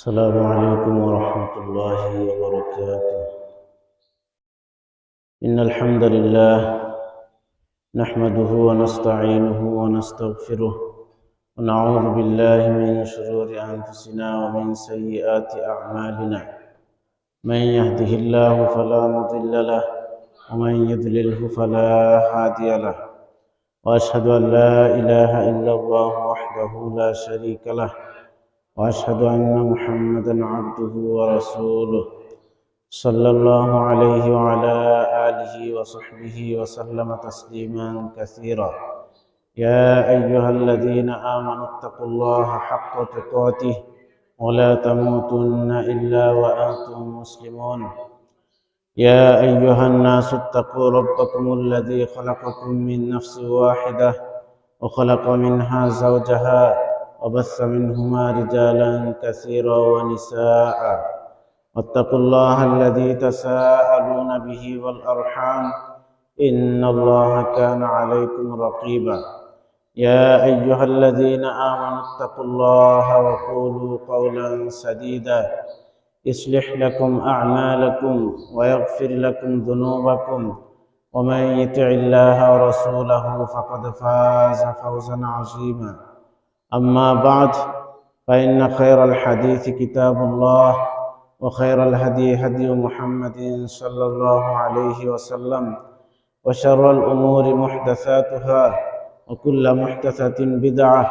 السلام عليكم ورحمة الله وبركاته. إن الحمد لله نحمده ونستعينه ونستغفره ونعوذ بالله من شرور أنفسنا ومن سيئات أعمالنا. من يهده الله فلا مضل له ومن يضلله فلا هادي له، وأشهد أن لا إله إلا الله وحده لا شريك له، وأشهد أن محمدًا عبده ورسوله صلى الله عليه وعلى آله وصحبه وسلم تسليما كثيرا. يا أيها الذين آمنوا اتقوا الله حق تقاته ولا تموتن إلا وأنتم مسلمون. يا أيها الناس اتقوا ربكم الذي خلقكم من نفس واحدة وخلق منها زوجها وبث منهما رجالا كثيرا ونساء، واتقوا الله الذي تساءلون به والأرحام إن الله كان عليكم رقيبا. يا أيها الذين آمنوا اتقوا الله وقولوا قولا سديدا يصلح لكم أعمالكم ويغفر لكم ذنوبكم، ومن يطع الله ورسوله فقد فاز فوزا عظيما. أما بعد، فإن خير الحديث كتاب الله، وخير الهدي هدي محمد صلى الله عليه وسلم، وشر الأمور محدثاتها، وكل محدثة بدعة،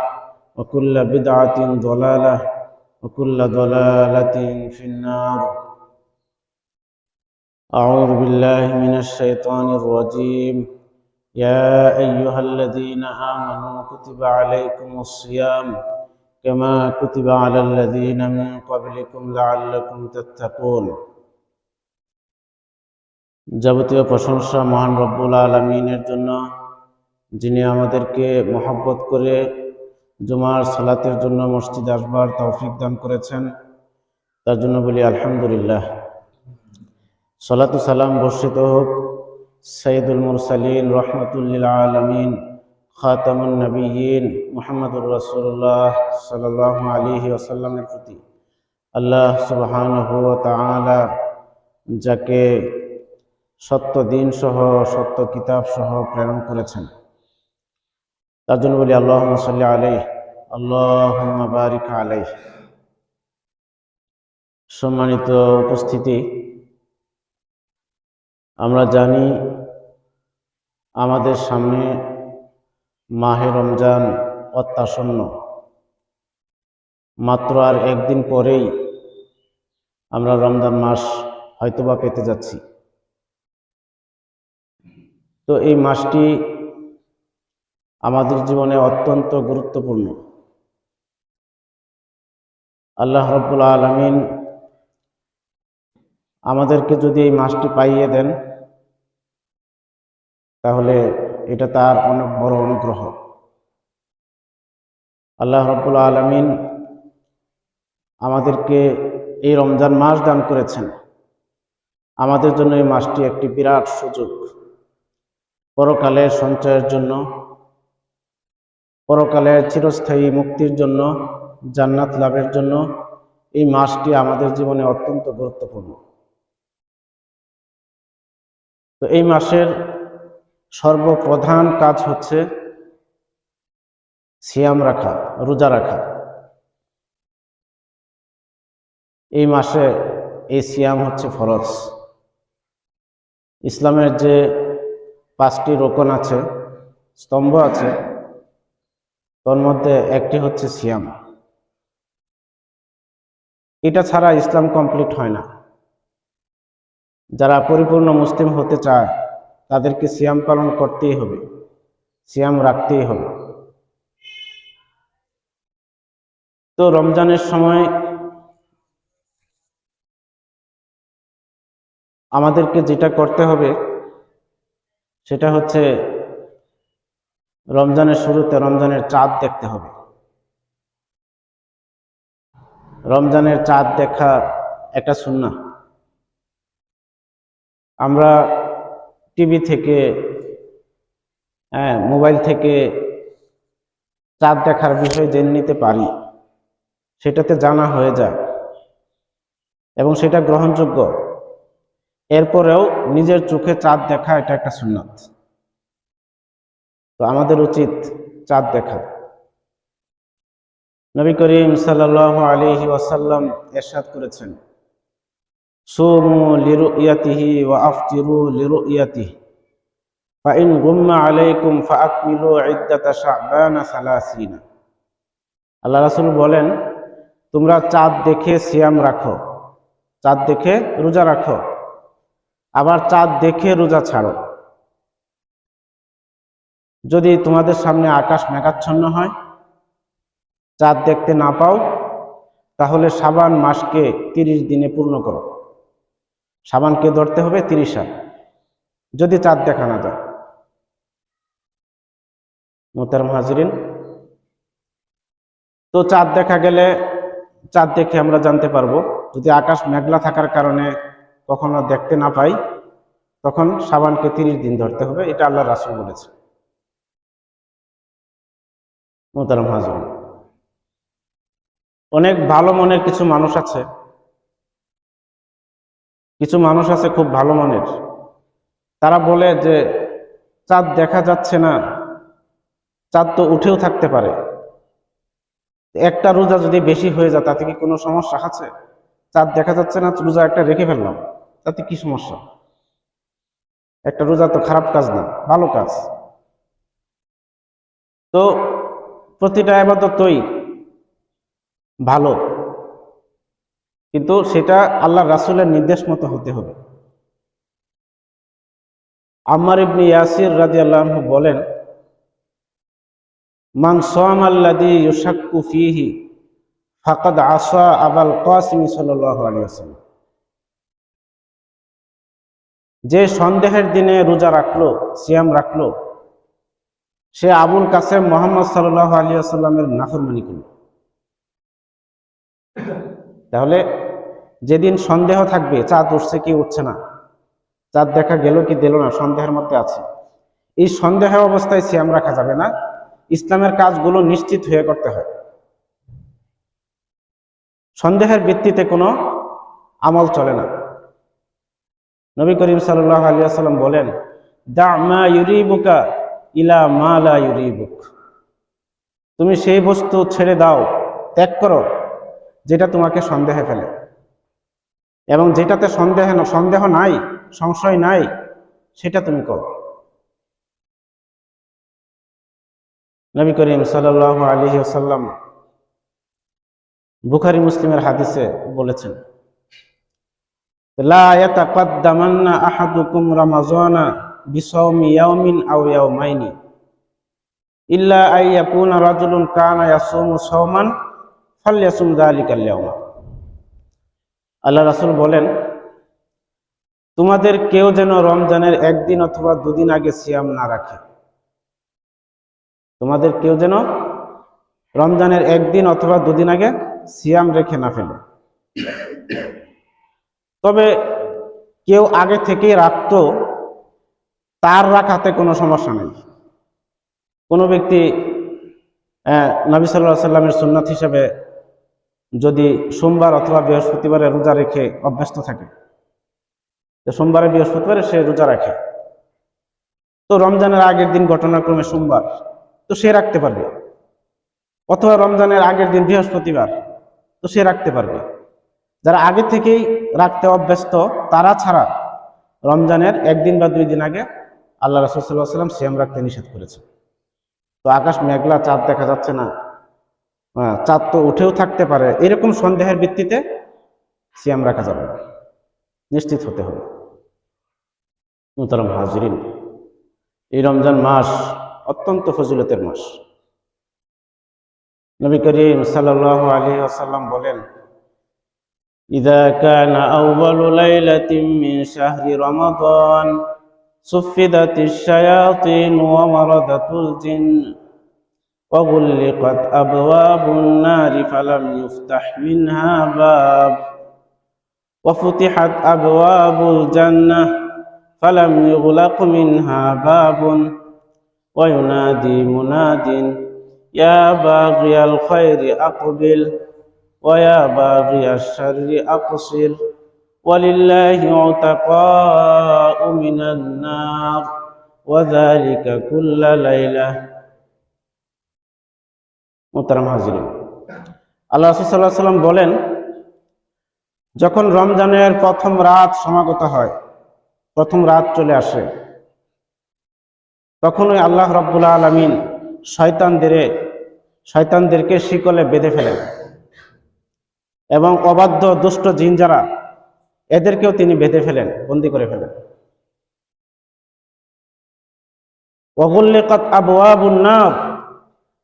وكل بدعة ضلالة، وكل ضلالة في النار. أعوذ بالله من الشيطان الرجيم. يا أيها الذين آمنوا كتب عليكم الصيام كما كتب على الذين من قبلكم لعلكم تتقون। যাবতীয় প্রশংসা মহান রব্বুল আলামিনের জন্য, যিনি আমাদেরকে মহব্বত করে জুমার সালাতের জন্য মসজিদে আসবার তৌফিক দান করেছেন, তার জন্য বলি আলহামদুলিল্লাহ। সালাতু সালাম বর্ষিত হোক সাইয়্যিদুল মুরসালিন রহমাতুল লিল আলামিন খাতামুন নবিয়্যিন মুহাম্মদুর রাসূলুল্লাহ সাল্লাল্লাহু আলাইহি ওয়াসাল্লামের প্রতি। আল্লাহ সুবহানাহু ওয়া তাআলা যাকে সত্য দিন সহ সত্য কিতাব সহ প্রেরণ করেছেন, তার জন্য বলি আল্লাহুম্মা সাল্লি আলাইহি আল্লাহুম্মা বারিক আলাইহি। সম্মানিত উপস্থিতি, আমরা জানি আমাদের সামনে মাহে রমজান অত্যাসন্ন। মাত্র আর একদিন পরেই আমরা রমজান মাস হয়তোবা পেতে যাচ্ছি। তো এই মাসটি আমাদের জীবনে অত্যন্ত গুরুত্বপূর্ণ। আল্লাহ রাব্বুল আলামিন আমাদেরকে যদি এই মাসটি পাইয়ে দেন, তাহলে এটা তার অনেক বড় অনুগ্রহ। আল্লাহ রাব্বুল আলামিন আমাদেরকে এই রমজান মাস দান করেছেন। আমাদের জন্য এই মাসটি একটি বিরাট সুযোগ, পরকালের সঞ্চয়ের জন্য, পরকালের চিরস্থায়ী মুক্তির জন্য, জান্নাত লাভের জন্য এই মাসটি আমাদের জীবনে অত্যন্ত গুরুত্বপূর্ণ। তো এই মাসের সর্বপ্রধান কাজ হচ্ছে সিয়াম রাখা, রোজা রাখা। এই মাসে এই সিয়াম হচ্ছে ফরজ। ইসলামের যে 5টি রোকন আছে, স্তম্ভ আছে, তার মধ্যে একটি হচ্ছে সিয়াম। এটা ছাড়া ইসলাম কমপ্লিট হয় না। যারা পরিপূর্ণ মুসলিম হতে চায় তাদেরকে সিয়াম পালন করতেই হবে, সিয়াম রাখতেই হবে। তো রমজানের সময় আমাদেরকে যেটা করতে হবে সেটা হচ্ছে রমজানের শুরুতে রমজানের চাঁদ দেখতে হবে। রমজানের চাঁদ দেখা একটা সুন্নাহ। আমরা টিভি থেকে, মোবাইল থেকে চাঁদ দেখার বিষয় জেনে নিতে পারি, সেটাতে জানা হয়ে যায়। এবং সেটা গ্রহণযোগ্য। এরপরেও নিজের চোখে চাঁদ দেখা এটা একটা সুন্নাত। তো আমাদের উচিত চাঁদ দেখা। নবী করিম সাল্লাল্লাহু আলাইহি ওয়াসাল্লাম ইরশাদ করেছেন, সুমু লিরুয়াতিহি ওয়া আফতিরু লিরুয়াতিহি ফাইন গুম্মা আলাইকুম ফাআকমিলু ইদ্দাতা শাবানা 30। আল্লাহ রাসূল বলেন, তোমরা চাঁদ দেখে সিয়াম রাখো, চাঁদ দেখে রোজা রাখো, আবার চাঁদ দেখে রোজা ছাড়ো। যদি তোমাদের সামনে আকাশ মেঘাচ্ছন্ন হয়, চাঁদ দেখতে না পাও, তাহলে শাবান মাসকে 30 দিনে পূর্ণ করো। শাবানকে ধরতে হবে 30 যদি চাঁদ দেখা না যায়। মোহতারাম হাজিরিন, তো চাঁদ দেখা গেলে চাঁদ দেখে আমরা জানতে পারবো। যদি আকাশ মেঘলা থাকার কারণে কখনো দেখতে না পাই, তখন শাবানকে 30 দিন ধরতে হবে। এটা আল্লাহ রাসূল বলেছে। মোহতারাম হাজিরিন, অনেক ভালো মনের কিছু মানুষ আছে, খুব ভালো মনের। তারা বলে যে চাঁদ দেখা যাচ্ছে না, চাঁদ তো উঠেও থাকতে পারে, একটা রোজা যদি বেশি হয়ে যায় তাতে কি কোনো সমস্যা আছে? চাঁদ দেখা যাচ্ছে না, রোজা একটা রেখে ফেললাম, তাতে কি সমস্যা? একটা রোজা তো খারাপ কাজ না, ভালো কাজ। তো প্রতিটা ইবাদতই ভালো, কিন্তু সেটা আল্লাহ রাসূলের নির্দেশ মতো হতে হবে। আম্মার ইবনে ইয়াসির রাদিয়াল্লাহু আনহু বলেন, মান সামাল্লাযী ইউশাক্কু ফীহি ফাকাদ আসা আবাল কাসিম সাল্লাল্লাহু আলাইহি ওয়াসাল্লাম। যে সন্দেহের দিনে রোজা রাখলো, সিয়াম রাখলো, সে আবুল কাসেম মুহাম্মদ সাল্লাল্লাহু আলাইহি ওয়াসাল্লামের নাফরমানি করল। তাহলে যেদিন সন্দেহ থাকবে চাঁদ উঠছে কি উঠছে না, চাঁদ দেখা গেল কি দিল না, সন্দেহের মধ্যে আছে, এই সন্দেহ অবস্থায় সিয়াম রাখা যাবে না। ইসলামের কাজগুলো নিশ্চিত হয়ে করতে হয়। সন্দেহের ভিত্তিতে কোনো আমল চলে না। নবী করিম সাল্লাল্লাহু আলাইহি ওয়াসাল্লাম বলেন, দা মা ইউরিবুকা ইলা মা লা ইউরিবুক। তুমি সেই বস্তু ছেড়ে দাও, ত্যাগ করো যেটা তোমাকে সন্দেহে ফেলে, এবং যেটাতে সন্দেহ নাই, সংশয় নাই, সেটা তুমি করো। নবী করিম সাল্লাল্লাহু আলাইহি ওয়াসাল্লাম বুখারী মুসলিমের হাদিসে বলেছেন, লা ইয়াতাকাদ্দামান্না আহাদুকুম রামাযানা বিসাওমি ইয়াওমিন আও ইয়াওমাইনি ইল্লা আইয়াকুনা রাজুলুন কানা ইয়াসুমু সাওমান ফালইয়াসুম যালিকাল ইয়াওমা। আল্লাহ রাসূল বলেন, তোমাদের কেউ যেন রমজানের একদিন অথবা দুদিন আগে সিয়াম না রাখে। তোমাদের কেউ যেন রমজানের একদিন অথবা দুদিন আগে সিয়াম রেখে না ফেলে। তবে কেউ আগে থেকেই রাখতো, তার রাখাতে কোনো সমস্যা নেই। কোনো ব্যক্তি নবী সাল্লাল্লাহু আলাইহি ওয়াসাল্লামের সুন্নাত হিসেবে যদি সোমবার অথবা বৃহস্পতিবারে রোজা রেখে অভ্যস্ত থাকে, সোমবারে বৃহস্পতিবারে সে রোজা রাখে, তো রমজানের আগের দিন ঘটনাক্রমে সোমবার, তো সে রাখতে পারবে। অথবা রমজানের আগের দিন বৃহস্পতিবার, তো সে রাখতে পারবে। যারা আগে থেকেই রাখতে অভ্যস্ত তারা ছাড়া রমজানের একদিন বা 2 দিন আগে আল্লাহ রাসূল সাল্লাল্লাহু আলাইহি ওয়াসাল্লাম সিয়াম রাখতে নিষেধ করেছে। তো আকাশ মেঘলা, চাঁদ দেখা যাচ্ছে না, চাঁদ তো উঠেও থাকতে পারে, এরকম সন্দেহের ভিত্তিতে সিয়াম রাখা যাবে না, নিশ্চিত হতে হবে। মুহতারাম হাজিরিন, এই রমজান মাস অত্যন্ত ফজিলতের মাস। নবী করিম সাল্লাল্লাহু আলাইহি ওয়াসাল্লাম বলেন, ইযা কানা আউয়ালু লাইলাতিন মিন শাহরি রমাদান সুফিদাতিশ শায়াতিন ওয়া মারাদাতুল জিন ওয়া গুল্লিকাত আবওয়াবুন নারি ফালাম ইফতাহ মিনহা বাব ওয়া ফুতিহাত আবওয়াবুল জান্নাহ ফালাম ইউগলাক মিনহা বাবুন ওয়া ইউনাদি মুনাদিন ইয়া বাগিয়াল খায়রি আকবিল ويا باغي الشر أقصر ولله عتقاء من النار وذلك كل ليلة মোহতারাম হাজিরিন, আল্লাহ রাসূল সাল্লাল্লাহু আলাইহি ওয়াসাল্লাম বলেন, যখন রমজানের প্রথম রাত সমাগত হয়, প্রথম রাত চলে আসে, তখন ওই আল্লাহ রাব্বুল আলামিন শয়তানদেরকে শিকলে বেঁধে ফেলেন এবং অবাধ্য দুষ্ট জিন যারা, এদেরকেও তিনি বেঁধে ফেলেন, বন্দী করে ফেলেন। ওয়াগুল্লিকাত আবওয়াবুন নার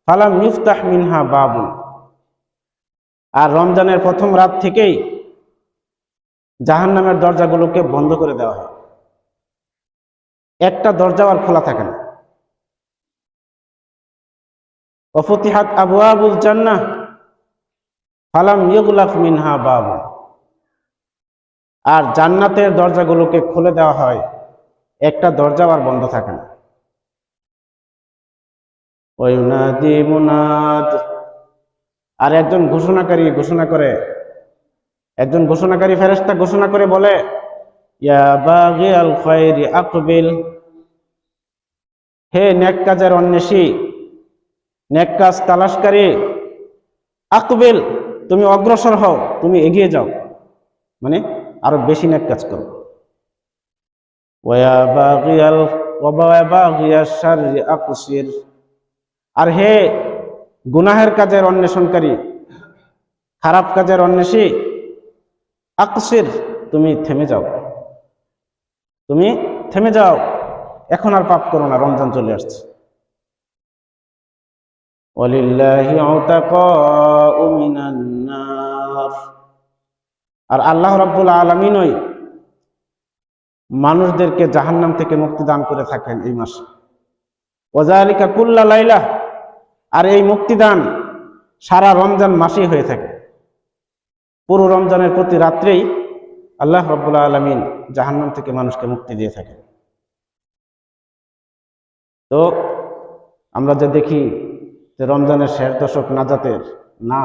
ফালাম ইফতাহ মিনহা বাবুন। আর রমজানের প্রথম রাত থেকেই জাহান্নামের দরজাগুলোকে বন্ধ করে দেওয়া হয়, একটা দরজাও আর খোলা থাকে না। ওয়াফুতিহাত আবওয়াবুল জান্নাহ ফালাম ইউগলাক মিনহা বাবুন। আর জান্নাতের দরজাগুলোকে খুলে দেওয়া হয়, একটা দরজাও আর বন্ধ থাকে না। ওয়ায়ুনাদি মুনাদ, আর একজন ঘোষণাকারী ফেরেশতা ঘোষণা করে বলে, ইয়া বাগিয়াল খায়রি আকবিল, হে নেক কাজের অন্বেষী, নেক কাজ তালাশকারী, আকবিল, তুমি অগ্রসর হও, তুমি এগিয়ে যাও, মানে আরো বেশি নেক কাজ করো। ওয়া বাগিয়াশ শাররি আকসির, আর হে গুনাহের কাজের অন্বেষণকারী, খারাপ কাজের অন্বেষী, আকসির, তুমি থেমে যাও, এখন আর পাপ করো না, রমজান চলে আসছে। ওয়ালিল্লাহি উতাকাউ মিনান নার, আর আল্লাহ রাব্বুল আলামিনই মানুষদেরকে জাহান্নাম থেকে মুক্তি দান করে থাকেন এই মাসে। ওয়াযালিকা কুল্লা লাইলা, আর এই মুক্তিদান সারা রমজান মাসেই হয়ে থাকে। পুরো রমজানের প্রতি রাত্রেই আল্লাহ রাব্বুল আলামিন জাহান্নাম থেকে মানুষকে মুক্তি দিয়ে থাকেন। তো আমরা যে দেখি যে রমজানের শেষ দশক নাজাতের, না,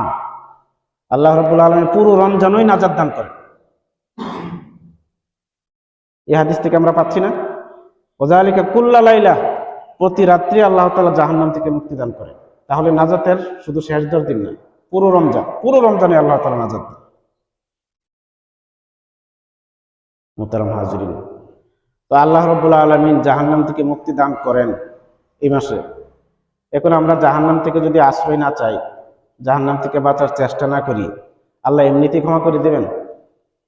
আল্লাহ রাব্বুল আলামিন পুরো রমজানই নাজাত দান করেন। এই হাদিস থেকে আমরা পাচ্ছি না, ওয়াযালিকা কুল্লা লাইলা, প্রতি রাত্রি আল্লাহ তাআলা জাহান্নাম থেকে মুক্তি দান করেন। তাহলে নাজাতের শুধু শেষ 10 দিন নয়, পুরো রমজানে আল্লাহ তাআলা নাজাত দেন। মোহতারাম হাজিরিন, তো আল্লাহ রাব্বুল আলামিন জাহান্নাম থেকে মুক্তি দান করেন এই মাসে। এখন আমরা জাহান্নাম থেকে যদি আশ্রয় না চাই, জাহান্নাম থেকে বাঁচার চেষ্টা না করি, আল্লাহ এমনিতেই ক্ষমা করে দেবেন?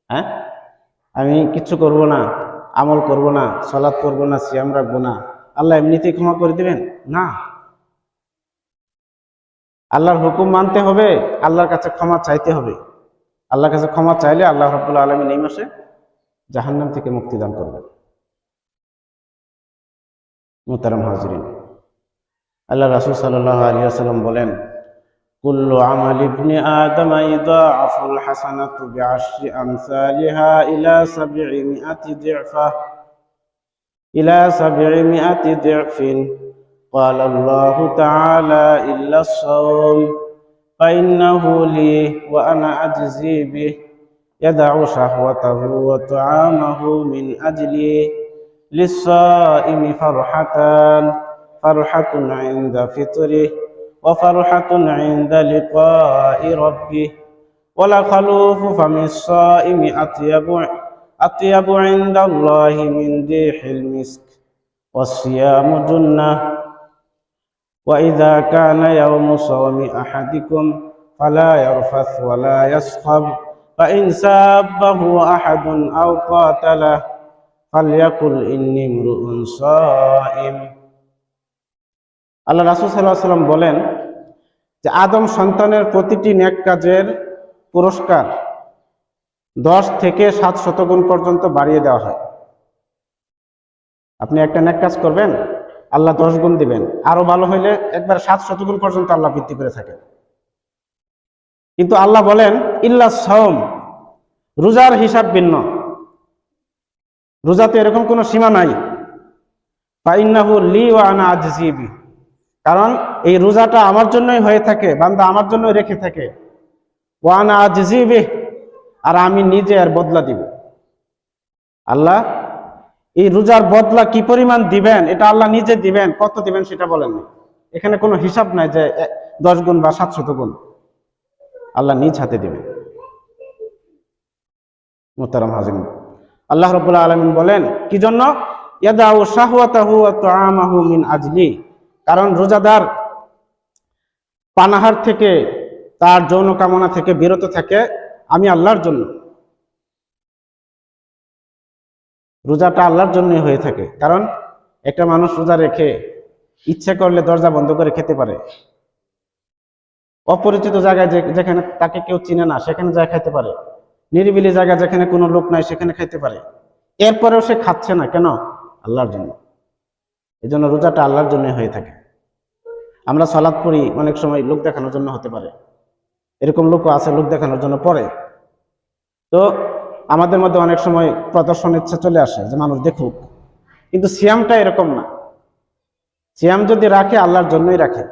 হ্যাঁ, আমি কিচ্ছু করব না, আমল করব না, সালাত করব না, সিয়াম রাখবো না, আল্লাহ এমনিতেই ক্ষমা করে দেবেন? না, আল্লাহর হুকুম মানতে হবে, আল্লাহর কাছে ক্ষমা চাইতে হবে। আল্লাহর কাছে ক্ষমা চাইলে আল্লাহ রাব্বুল আলামিন এই মাসে জাহান্নাম থেকে মুক্তি দান করবেন। মুহতারাম হাজিরিন, আল্লাহ রাসূল সাল্লাল্লাহু আলাইহি ওয়াসাল্লাম বলেন, কুল্লু আমাল ইবনি আদম ইদাআফুল হাসানাতু বিআশরি আমসালিহা ইলা 700 দি'ফিন قال الله تعالى إلا الصوم فإنه لي وأنا أجزي به يدع شهوته وطعامه من أجلي للصائم فرحتان فرحة عند فطره وفرحة عند لقاء ربه ولخلوف فم الصائم أطيب عند الله من ريح المسك والصيام جنة وإذا كان يوم صوم أحدكم فلا يرفث ولا يصخب فإن سابه أحد أو قاتله فليقل إني امرؤ صائم। আল্লাহ রাসূল সাল্লাল্লাহু আলাইহি ওয়াসাল্লাম বলেন যে আদম সন্তানের প্রতিটি নেক কাজের পুরস্কার 10 থেকে 700 গুণ পর্যন্ত বাড়িয়ে দেওয়া হয়। আপনি একটা নেক কাজ করবেন, আল্লাহ 10 গুণ দিবেন, আরো ভালো হইলে একবার 700 গুণ পর্যন্ত আল্লাহ বৃদ্ধি করে থাকেন। কিন্তু আল্লাহ বলেন ইল্লা সাওম, রোজার হিসাব ভিন্ন, রোজাতে এরকম কোনো সীমা নাই। ফাইন্নাহু লি ওয়া আনা আজজি বি, কারণ এই রোজাটা আমার জন্যই হয়ে থাকে, বান্দা আমার জন্যই রেখে থাকে। ওয়া আনা আজজি বিহি, আর আমি নিজে এর বদলা দিব। আল্লাহ এই রোজার বদলা কি পরিমাণ দিবেন এটা আল্লাহ নিজে দিবেন, কত দিবেন সেটা বলেননি। এখানে কোনো হিসাব নাই যে 10 গুণ বা 700 গুণ, আল্লাহ নিজ হাতে দিবেন। মুহতারাম হাজিরিন, আল্লাহ রাব্বুল আলামিন বলেন কি জন্য? ইয়াদাউ শাহওয়াতাহু ওয়া তুআমাহু মিন আজলি, কারণ রোজাদার পানাহার থেকে, তার যৌন কামনা থেকে বিরত থাকে আমি আল্লাহর জন্য। রোজাটা আল্লাহর জন্যই হয়ে থাকে, কারণ একটা মানুষ রোজা রেখে ইচ্ছে করলে দরজা বন্ধ করে খেতে পারে, অপরিচিত জায়গায় যেখানে তাকে কেউ চিনে না সেখানে যায় খাইতে পারে, নিরিবিলি জায়গা যেখানে কোনো লোক নাই সেখানে খাইতে পারে, এরপরেও সে খাচ্ছে না কেন? আল্লাহর জন্য। এই জন্য রোজাটা আল্লাহর জন্যই হয়ে থাকে। আমরা সালাত পড়ি অনেক সময় লোক দেখানোর জন্য হতে পারে, এরকম লোকও আছে লোক দেখানোর জন্য পড়ে। তো আমাদের মধ্যে অনেক সময় প্রদর্শন ইচ্ছা চলে আসে যে মানুষ দেখুক, কিন্তু সিয়ামটা এরকম না। সিয়াম যদি রাখে আল্লাহর জন্যই রাখে।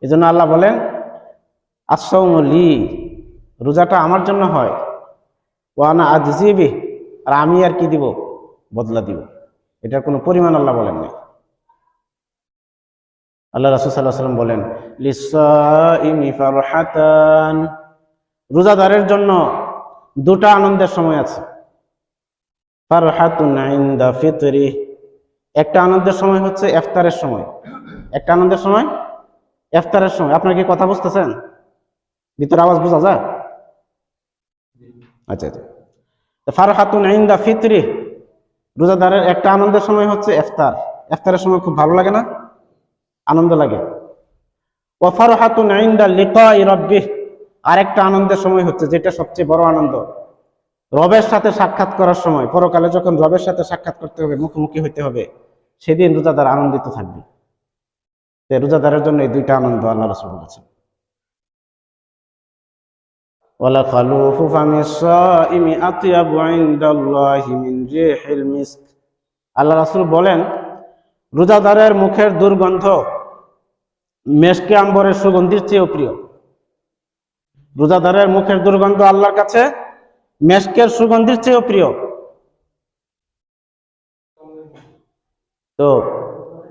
এই জন্য আল্লাহ বলেন আস-সাওমু লি, রোজাটা আমার জন্য হয়, ওয়া আনা আজজি বিহি, আর আমি আর কি দিব? বদলা দিব। এটার কোনো পরিমাণ আল্লাহ বলেন নাই। আল্লাহ রাসূল সাল্লাল্লাহু আলাইহি ওয়াসাল্লাম বলেন লিস-সাইমি ফারহাতান, রোজাদারের জন্য দুটা আনন্দের সময় আছে। ফারহাতুন ইনদা ফিতরি, একটা আনন্দের সময় হচ্ছে ইফতারের সময়। একটা আনন্দের সময় ইফতারের সময়। আপনারা কি কথা বুঝতেছেন? ভিতরে আওয়াজ বোঝা যায়? আচ্ছা আচ্ছা। ফারহাতুন ইনদা ফিতরি, রোজাদারের একটা আনন্দের সময় হচ্ছে ইফতার। ইফতারের সময় খুব ভালো লাগে না? আনন্দ লাগে। ওয়া ফারহাতুন ইনদা লিকাই রাব্বিহ, আরেকটা আনন্দের সময় হচ্ছে যেটা সবচেয়ে বড় আনন্দ, রবের সাথে সাক্ষাৎ করার সময়। পরকালে যখন রবের সাথে সাক্ষাৎ করতে হবে, মুখোমুখি হইতে হবে, সেদিন রোজাদার আনন্দিত থাকবে। রোজাদারের জন্য এই দুইটা আনন্দ আল্লাহ রাসূল বলেছেন। ওয়ালা খালুফু ফামিস সাইমি আতয়াবু ইনদাল্লাহি মিন রিহিল মিস্ক, আল্লাহ রাসূল বলেন রোজাদারের মুখের দুর্গন্ধ মেশকে আম্বরের সুগন্ধির চেয়েও প্রিয়। রোজাদারের মুখের দুর্গন্ধ আল্লাহর কাছে মেশকের সুগন্ধির চেয়েও প্রিয়। তো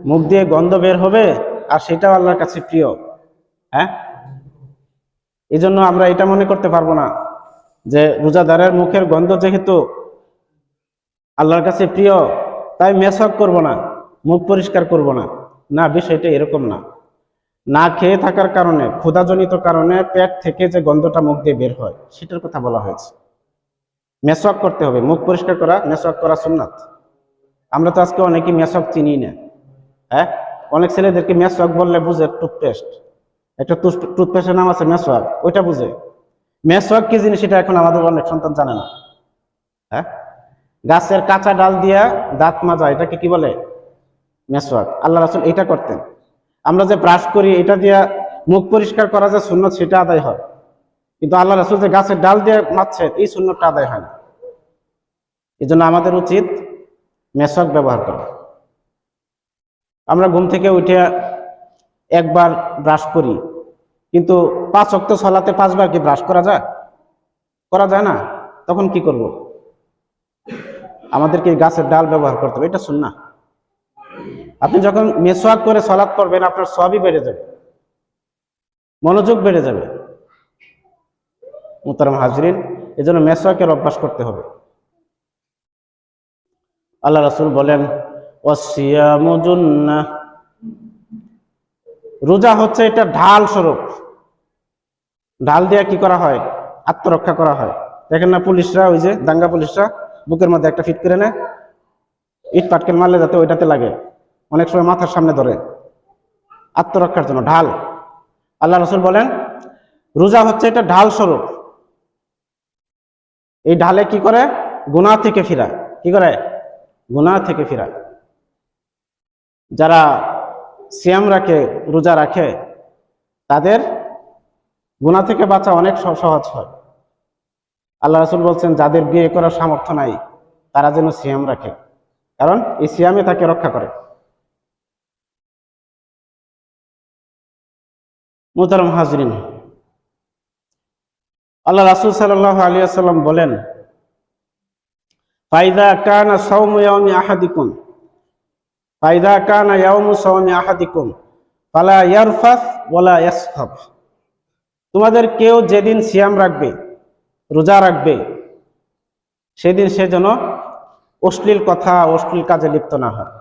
মুখ দিয়ে গন্ধ বের হবে আর সেটাও আল্লাহর কাছে প্রিয়। হ্যাঁ, এই জন্য আমরা এটা মনে করতে পারবো না যে রোজাদারের মুখের গন্ধ যেহেতু আল্লাহর কাছে প্রিয় তাই মেসওয়াক করব না, মুখ পরিষ্কার করব না। না, বিষয়টা এরকম না। না খেয়ে থাকার কারণে, ক্ষুধাজনিত কারণে পেট থেকে যে গন্ধটা মুখ দিয়ে বের হয় সেটার কথা বলা হয়েছে। মেসওয়াক করতে হবে, মুখ পরিষ্কার করা, মেসওয়াক করা সুন্নাত। আমরা তো আজকে অনেকেই মেসওয়াক চিনি না। হ্যাঁ, অনেক ছেলেদেরকে মেসওয়াক বললে বুঝে টুথপেস্ট, একটা টুথপেস্টের নাম আছে মেসওয়াক, ওইটা বুঝে। মেসওয়াক কি জিনিস সেটা এখন আমাদের অনেক সন্তান জানে না। হ্যাঁ, গাছের কাঁচা ডাল দিয়া দাঁত মাজা, এটাকে কি বলে? মেসওয়াক। আল্লাহ রাসূল এটা করতেন। আমরা যে ব্রাশ করি এটা দিয়া মুখ পরিষ্কার করা যে সুন্নত সেটা আদায় হয়, কিন্তু আল্লাহ রাসূল যে গাছের ডাল দিয়ে মারছে এই সুন্নতটা আদায় হয় না। এই জন্য আমাদের উচিত মেসওয়াক ব্যবহার করা। আমরা ঘুম থেকে উঠে একবার ব্রাশ করি, কিন্তু 5 ওয়াক্ত সালাতে 5 বার কি ব্রাশ করা যায়? করা যায় না। তখন কি করব? আমাদেরকে গাছের ডাল ব্যবহার করতে হবে, এটা সুন্নাহ। আপনি যখন মেসওয়াক করে সালাত পড়বেন আপনার সওয়াবই বেড়ে যাবে, মনোযোগ বেড়ে যাবে। মুহতারাম হাজরিন, এজন্য মেসওয়াকের অভ্যাস করতে হবে। আল্লাহ রাসূল বলেন ওয়াসিয়ামু জুন্নাহ, রোজা হচ্ছে এটা ঢাল স্বরূপ। ঢাল দিয়ে কি করা হয়? আত্মরক্ষা করা হয়। দেখেন না পুলিশরা, ওই যে দাঙ্গা পুলিশরা বুকের মধ্যে একটা ফিট করে নেয়, ইট পাটকেল মারলে যাতে ওইটাতে লাগে, অনেক সময় মাথার সামনে ধরে, আত্মরক্ষার জন্য ঢাল। আল্লাহ রাসূল বলেন রোজা হচ্ছে এটা ঢাল স্বরূপ। এই ঢালে কি করে? গুনাহ থেকে ফিরায়। কি করে? গুনাহ থেকে ফিরায়। যারা সিয়াম রাখে, রোজা রাখে, তাদের গুনাহ থেকে বাঁচা অনেক সহজ হয়। আল্লাহ রাসূল বলছেন যাদের বিয়ে করার সামর্থ্য নাই তারা যেন সিয়াম রাখে, কারণ এই সিয়ামে তাকে রক্ষা করে। মুহতারাম হাজরিন, আল্লাহ রাসূল সাল্লাল্লাহু আলাইহি ওয়াসাল্লাম বলেন, ফাইদা কানা সাওমু ইয়াউমি আহাদিকুম ফাইদা কানা ইয়াউমু সাওমি আহাদিকুম ফালা ইয়ারফাস ওয়ালা ইয়াসখাব। তোমাদের কেউ যেদিন সিয়াম রাখবে, রোজা রাখবে, সেদিন সে যেন অশ্লীল কথা, অশ্লীল কাজে লিপ্ত না হয়।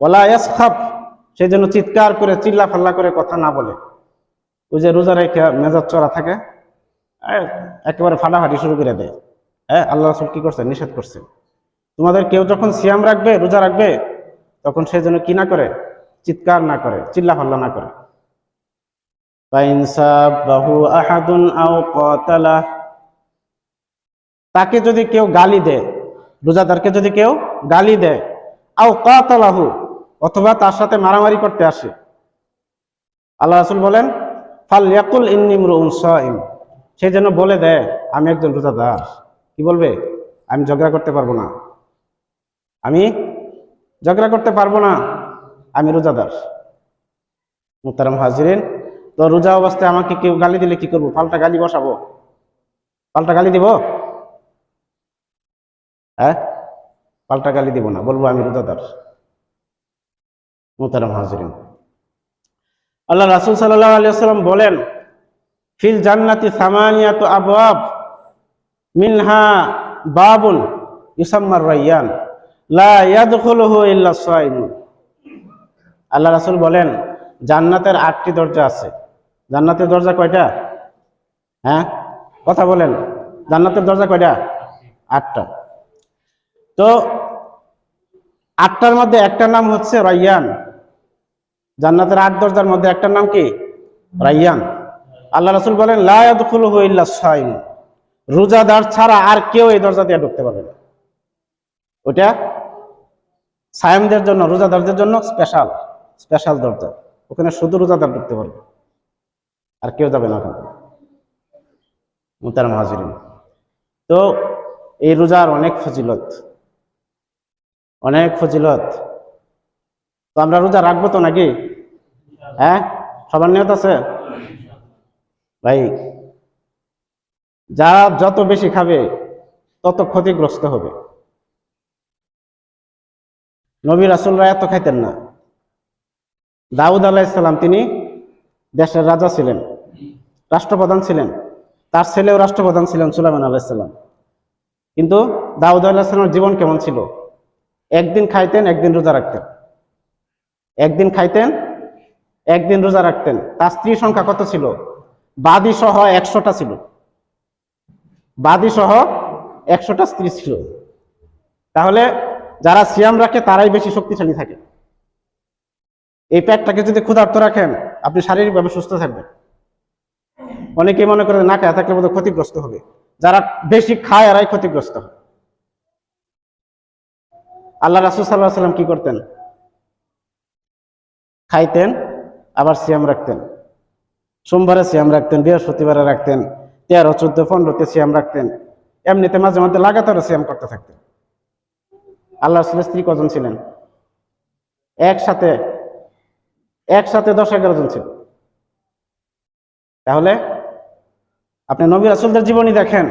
ওয়ালা ইয়াসখাব, সে যেন চিৎকার করে চিল্লা ফাল্লা করে কথা না বলে। ওই যে রোজা রেখে মেজাজ চড়া থাকে, একেবারে ফাটাফাটি শুরু করে দেয়। আল্লাহ রাসূল কি করছে? নিষেধ করছে। তোমাদের কেউ যখন সিয়াম রাখবে, রোজা রাখবে, তখন সে যেন কি না করে? চিৎকার না করে, চিল্লা ফাল্লা না করে। তাকে যদি কেউ গালি দেয়, রোজাদারকে যদি কেউ গালি দেয়, আও কাতালাহু, অথবা তার সাথে মারামারি করতে আসে, আল্লাহ রাসূল বলেন, ফালইয়াকুল ইন্নী ইমরুউন সাইম, সে যেন বলে দেয়, আমি একজন রোজাদার। কি বলবে? আমি ঝগড়া করতে পারবো না, আমি ঝগড়া করতে পারবো না, আমি রোজাদার। মুহতারাম হাজিরিন, তো রোজা অবস্থায় আমাকে কেউ গালি দিলে কি করবো? পাল্টা গালি বসাবো? পাল্টা গালি দিব? পাল্টা গালি দিব না, বলবো আমি রোজাদার। মুহতারাম হাজিরিন, আল্লাহ রাসূল সাল্লাল্লাহু আলাইহি ওয়াসাল্লাম বলেন, ফিল জান্নাতি সামানিয়াতু আবওয়াব মিনহা বাবুন ইউসাম্মার রায়্যান লা ইয়াদখুলুহু ইল্লা সাইমুন। আল্লাহ রাসূল বলেন, জান্নাতের 8টি দরজা আছে। জান্নাতের দরজা কয়টা? কথা বলেন, জান্নাতের দরজা কয়টা? 8টা। তো 8টার মধ্যে একটার নাম হচ্ছে রায়্যান। জান্নাতের 8 দরজার মধ্যে একটার নাম কি? রায়্যান। আল্লাহ রাসূল বলেন, লা ইয়াদখুলুহু ইল্লা সাইম, রোজাদার ছাড়া আর কেউ এই দরজা দিয়ে ঢুকতে পারবে না। ওটা সায়েমদের জন্য, রোজাদারদের জন্য স্পেশাল দরজা। ওখানে শুধু রোজাদার ঢুকতে পারবে, আর কেউ যাবে না ওখানে। মুহতারাম হাজিরিন, তো এই রোজার অনেক ফজিলত, অনেক ফজিলত। তো আমরা রোজা রাখবো তো নাকি? সবার নিয়ত আছে ভাই? যারা যত বেশি খাবে তত ক্ষতিগ্রস্ত হবে। নবী রাসূলরা এত খাইতেন না। দাউদ আলাইহিস সালাম, তিনি দেশের রাজা ছিলেন, রাষ্ট্রপ্রধান ছিলেন। তার ছেলেও রাষ্ট্রপ্রধান ছিলেন, সুলাইমান আলাইহিস সালাম। কিন্তু দাউদ আলাইহিস সালামের জীবন কেমন ছিল? একদিন খাইতেন, একদিন রোজা রাখতেন। একদিন খাইতেন, একদিন রোজা রাখতেন। তার স্ত্রী সংখ্যা কত ছিল? বাদী সহ 100টা ছিল। বাদী সহ 100টা স্ত্রী ছিল। তাহলে যারা সিয়াম রাখে তারাই বেশি শক্তিশালী থাকে। এই পেটটাকে যদি ক্ষুধার্ত রাখেন, আপনি শারীরিকভাবে সুস্থ থাকবেন। অনেকেই মনে করে না খায় থাকলে বোধহয় ক্ষতিগ্রস্ত হবে। যারা বেশি খায় এরাই ক্ষতিগ্রস্ত হয়। আল্লাহ রাসূল সাল্লাল্লাহু আলাইহি ওয়াসাল্লাম কি করতেন? খাইতেন, আবার সিয়াম রাখতেন। সোমবারে সিয়াম রাখতেন, বৃহস্পতিবারে রাখতেন, 13, 14, 15তে সিয়াম রাখতেন। এমনিতে মাঝে মধ্যে লাগাতার সিয়াম করতে থাকতেন। আল্লাহ রাসূলের স্ত্রী কজন ছিলেন? একসাথে 10-11 জন ছিল। তাহলে আপনি নবী রাসূলদের জীবনী দেখেন,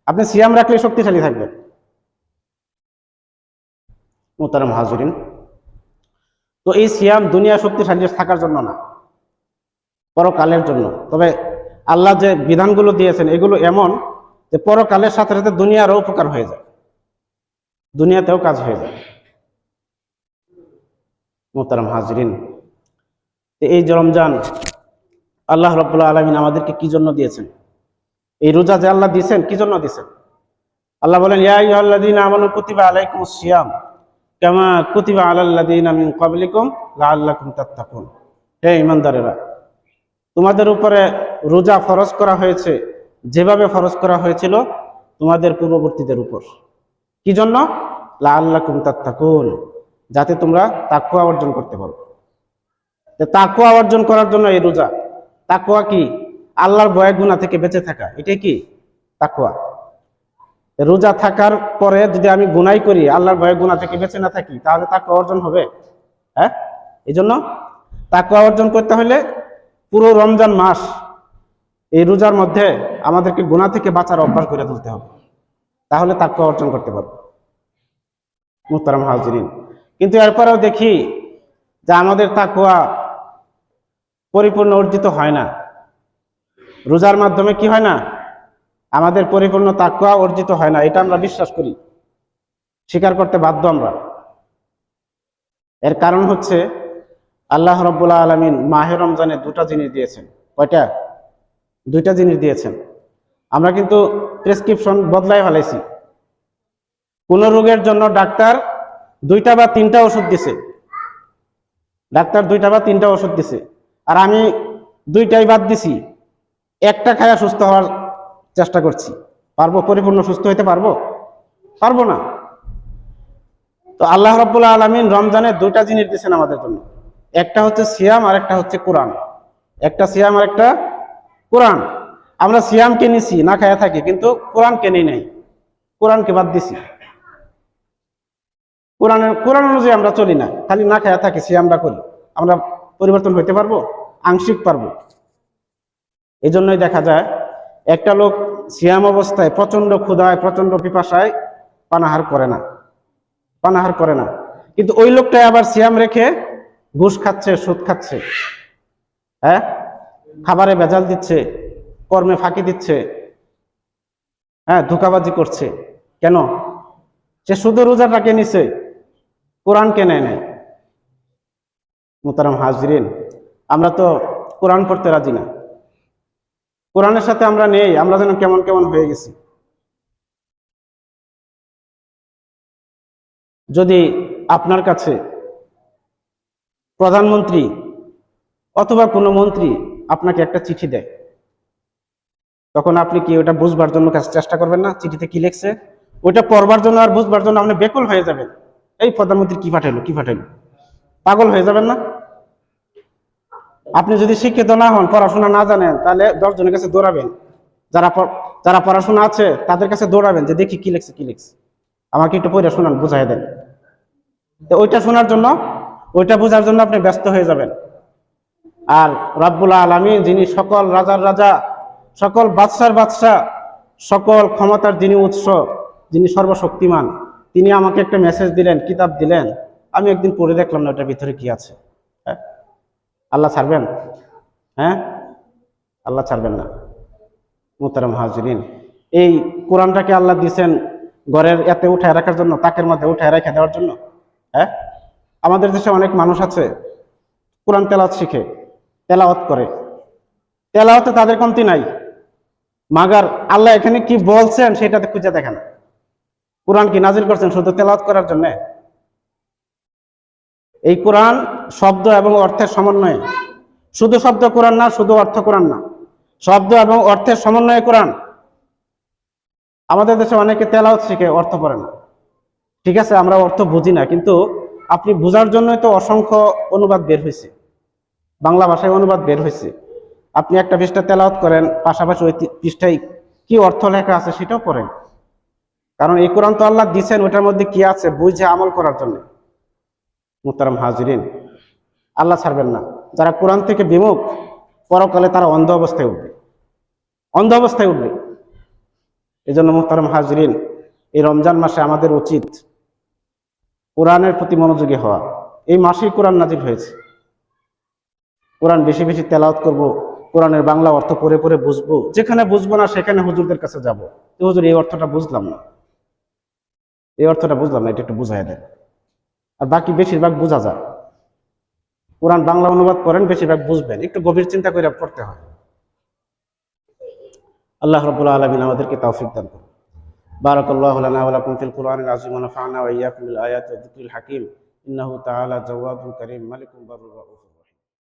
আপনি সিয়াম রাখলে শক্তিশালী থাকবেন। মুহতারাম হাজিরিন, তো এই সিয়াম দুনিয়া শক্তিশালী থাকার জন্য না, পরকালের জন্য। তবে আল্লাহ যে বিধানগুলো দিয়েছেন এগুলো এমন যে পরকালের সাথে সাথে দুনিয়ারও উপকার হয়ে যায়, দুনিয়াতেও কাজ হয়ে যায়। মুহতারাম হাজিরিন, এই যে রমজান আল্লাহ রাব্বুল আলামিন আমাদেরকে কি জন্য দিয়েছেন? এই রোজা যে আল্লাহ দিয়েছেন কি জন্য দিয়েছেন? আল্লাহ বলেন, ইয়া আইয়ুহাল্লাযীনা আমানু কুতিবা আলাইকুমুস সিয়াম কামা কুতিবা আলাল লাযীনা মিন ক্বাবলিকুম লাআল্লাকুম তাত্তাকুন। হে ঈমানদারেরা, তোমাদের উপরে রোজা ফরজ করা হয়েছে যেভাবে ফরজ করা হয়েছিল তোমাদের পূর্ববর্তীদের উপর। কি জন্য? লাআল্লাকুম তাত্তাকুন, যাতে তোমরা তাকওয়া অর্জন করতে পারো। তাকওয়া অর্জন করার জন্য এই রোজা। তাকওয়া কি? আল্লাহর ভয়ে গুনাহ থেকে বেঁচে থাকা, এটাই কি তাকওয়া। রোজা থাকার পরে যদি আমি গুনাই করি, আল্লাহর ভয়ে গুনাহ থেকে বেঁচে না থাকি, তাহলে তাকওয়া অর্জন হবে? এই জন্য তাকওয়া অর্জন করতে হলে পুরো রমজান মাস এই রোজার মধ্যে আমাদেরকে গুনাহ থেকে বাঁচার অভ্যাস করে তুলতে হবে, তাহলে তাকওয়া অর্জন করতে পারবো মুহতারাম হাজিরিন। কিন্তু এরপরেও দেখি যে আমাদের তাকওয়া পরিপূর্ণ অর্জিত হয় না। রোজার মাধ্যমে কি হয় না, আমাদের পরিপূর্ণ তাকওয়া অর্জিত হয় না, এটা আমরা বিশ্বাস করি, স্বীকার করতে বাধ্য আমরা। এর কারণ হচ্ছে আল্লাহ রাব্বুল আলামিন মাহে রমজানে দুটা জিনিস দিয়েছেন। কয়টা? দুইটা জিনিস দিয়েছেন। আমরা কিন্তু প্রেসক্রিপশন বদলাই ফেলাইছি। কোন রোগের জন্য ডাক্তার দুইটা বা তিনটা ওষুধ দিছে, ডাক্তার দুইটা বা তিনটা ওষুধ দিছে, আর আমি দুইটাই বাদ দিছি, একটা খায়া সুস্থ হওয়ার চেষ্টা করছি। পারবো? পরিপূর্ণ সুস্থ হইতে পারবো? পারবো না। তো আল্লাহ রাব্বুল আলামিন রমজানে দুইটা জিনিস দিয়েছেন আমাদের জন্য, একটা হচ্ছে সিয়াম আর একটা হচ্ছে কোরআন। একটা সিয়াম আর একটা কোরআন। আমরা সিয়ামকে নিছি, না খায়া থাকি, কিন্তু কোরআনকে নেই নাই, কোরআনকে বাদ দিছি। কোরআন অনুযায়ী আমরা চলি না, খালি না খায়া থাকি, সিয়ামটা করি। আমরা পরিবর্তন হইতে পারবো? আংশিক পারবো। এই জন্যই দেখা যায় একটা লোক সিয়াম অবস্থায় প্রচন্ড ক্ষুধায়, প্রচন্ড পিপাসায় পানাহার করে না, কিন্তু ওই লোকটাই আবার সিয়াম রেখে ঘুষ খাচ্ছে, সুদ খাচ্ছে, হ্যাঁ, খাবারে ভেজাল দিচ্ছে, কর্মে ফাঁকি দিচ্ছে, হ্যাঁ, ধোঁকাবাজি করছে। কেন? সে শুধু রোজাটাকে নিছে, কোরআনকে নেয় নাই। মুহতারাম হাজরিন, আমরা তো কোরআন পড়তে রাজি না। কোরআনের সাথে আমরা নেই, আমরা যেন কেমন কেমন হয়ে গেছি। যদি আপনার কাছে প্রধানমন্ত্রী অথবা কোনো মন্ত্রী আপনাকে একটা চিঠি দেয়, তখন আপনি কি ওটা বুঝবার জন্য চেষ্টা করবেন না? চিঠিতে কি লিখছে ওইটা পড়বার জন্য আর বুঝবার জন্য আপনি বেকুল হয়ে যাবেন। এই প্রধানমন্ত্রী কি পাঠাইলো, পাগল হয়ে যাবেন না? আপনি যদি শিক্ষিত না হন, পড়াশোনা না জানেন, তাহলে 10 জনের কাছে দৌড়াবেন, যারা পড়াশোনা আছে তাদের কাছে দৌড়াবেন, যে দেখি কি লিখছে, আমাকে একটু পড়ে শোনান, বুঝাই দেন। তো ওইটা শোনার জন্য, ওইটা বোঝার জন্য আপনি ব্যস্ত হয়ে যাবেন। আর রাব্বুল আলামিন, যিনি সকল রাজার রাজা, সকল বাদশার বাদশা, সকল ক্ষমতার যিনি উৎস, যিনি সর্বশক্তিমান, তিনি আমাকে একটা মেসেজ দিলেন, কিতাব দিলেন। আমি একদিন পড়ে দেখলাম না ওটার ভিতরে কি আছে। হ্যাঁ, আল্লাহ ছাড়বেন? হ্যাঁ, আল্লাহ ছাড়বেন না। মুহতারাম হাজিরিন, এই কোরআনটাকে আল্লাহ দিয়েছেন ঘরের এতে উঠায় রাখার জন্য, তাকের মধ্যে উঠায় রেখে দেওয়ার জন্য। হ্যাঁ, আমাদের দেশে অনেক মানুষ আছে কোরআন তেলাওয়াত শিখে, তেলাওয়াত করে, তেলাওয়াতে তাদের কমতি নাই, মাগার আল্লাহ এখানে কি বলছেন সেটাতে খুঁজে দেখেন। কোরআন কি নাজিল করছেন শুধু তেলাওয়াত করার জন্য? এই কোরআন শব্দ এবং অর্থের সমন্বয়ে, শুধু শব্দ কোরআন না, শুধু অর্থ কোরআন না, শব্দ এবং অর্থের সমন্বয়ে কোরআন। আমাদের দেশে অনেকে তেলাওয়াত শিখে, অর্থ পড়ে না। ঠিক আছে, আমরা অর্থ বুঝি না, কিন্তু আপনি বোঝার জন্যই তো অসংখ্য অনুবাদ বের হয়েছে, বাংলা ভাষায় অনুবাদ বের হয়েছে। আপনি একটা পৃষ্ঠা তেলাওয়াত করেন, পাশাপাশি ওই পৃষ্ঠায় কি অর্থ লেখা আছে সেটাও পড়েন। কারণ এই কোরআন তো আল্লাহ দিচ্ছেন, ওটার মধ্যে কি আছে বুঝে আমল করার জন্য। মুহতারাম হাজিরিন, আল্লাহ ছাড়বেন না। যারা কোরআন থেকে বিমুখ, পরকালে তারা অন্ধ অবস্থায় উঠবে। এই জন্য মুহতারাম হাজিরিন, এই রমজান মাসে আমাদের উচিত কোরআনের প্রতি মনোযোগী হওয়া। এই মাসেই কোরআন নাজিল হয়েছে, কোরআন বেশি বেশি তেলাওয়াত করব, কোরআনের বাংলা অর্থ পড়ে পড়ে বুঝবো। যেখানে বুঝবো না সেখানে হুজুরদের কাছে যাব, হুজুর এই অর্থটা বুঝলাম না, এটা একটু বুঝাই দেন। আর বাকি বেশিরভাগ বোঝা যায়। কোরআন বাংলা অনুবাদ করেন, বেশিরভাগ বুঝবেন, একটু গভীর চিন্তা করে পড়তে হয়। আল্লাহ রাব্বুল আলামিন আমাদেরকে তৌফিক দান করুন। বারাকাল্লাহু লানা ওয়া লাকুম ফিল কুরআনিল আযীম ওয়া নাফা'না ওয়া ইয়্যাকুম বিল আয়াতি ওয়া যিকরিল হাকীম। ইন্নাহু তাআলা জাওয়াদুন কারীম মালিকুম বারুর রাউফ।